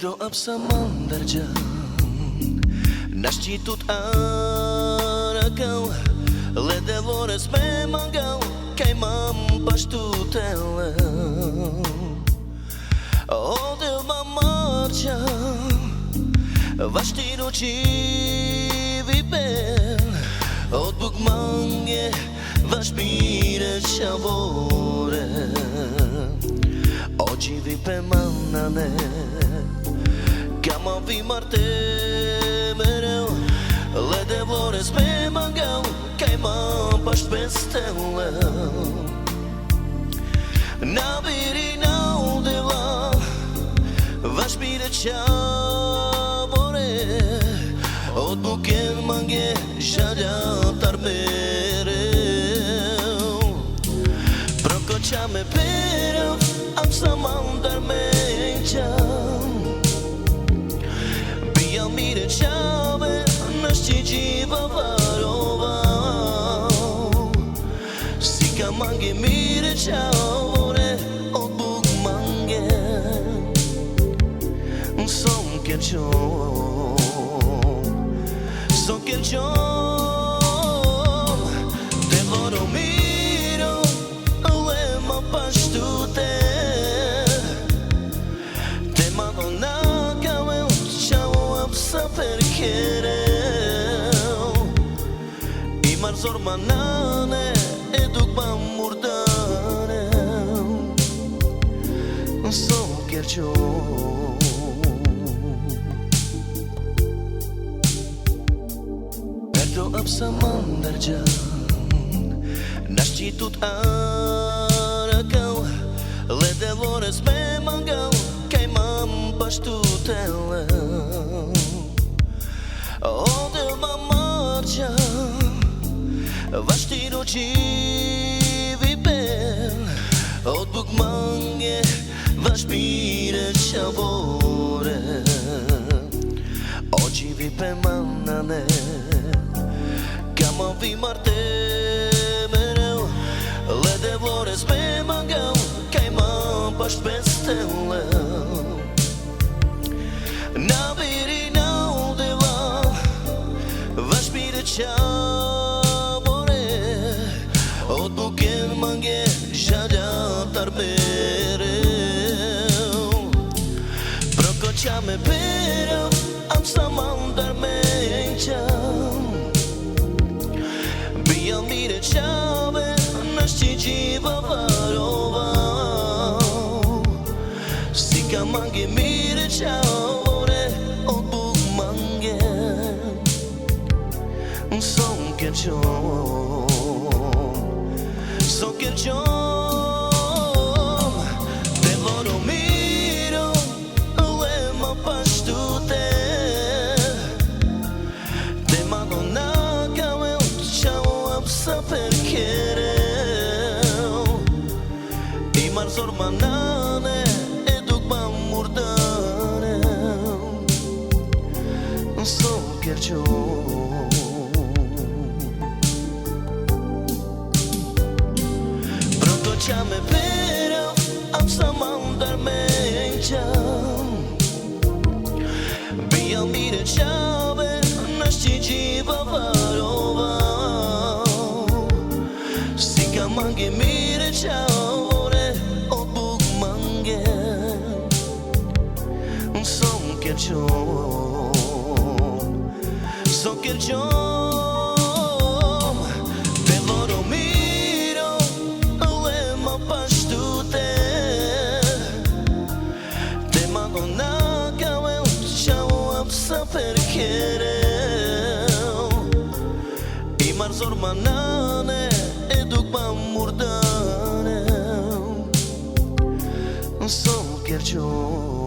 Perdoa-mi să mă îndergeam. N-aș știut arăcău Le delores me mangau Kaj mam pashtutele Ode ma marqa Vashtiru qivi pel Od buk mange Vashmire qavore O qivi pe manane Kama vi marte mereu Le devores me mangau Kaj ma pashpestele Na biri na udeva Vashmire qavore Od buken mange Zhaljatar mereu Proko qa me pereu Am sa mandar me qam Bija mire qave Në shqigjiva varova Si ka mange mire qavore Od buk mange Son kerqom Son kerqom Te voro miro Le ma pashtute Te madonna kaveu Qavo apsa perkereu I marzor manane E duk ma murdareu Son kerqom Perdoa-mi să mă îndergeam N-aș știut arăcău Le delores me mangau Kaj mam pashtutele Ode ma marqa Vashtiru qivi pel Od buk mange Vashmire qavore O qivi pe manane Kama vi marte mereu Le devores me mangau Kaj ma pashpestele Na biri na udeva Vashmire qavore Od buken mange Zhaljatar mereu Proko qa me pereu Am sa mandar me qam Bija mire qave Në shqigjiva varova Si ka mange mire qavore Od buk mange Son kerqom Son kerqom Te voro miro Le ma pashtute Te madonna kaveu Qavo apsa perkereu I marzor manane E duk ma murdareu Son kerqom Proko qa me pereu Am sa mandar me qam Bija mire qave Në shqigjiva varova Si ka mange mire qavore Od buk mange Son kerqom Son kerqom Te voro miro Le ma pashtute Te madonna kaveu Qavo apsa perkereu I marzor manane E duk ma murdareu Son kerqom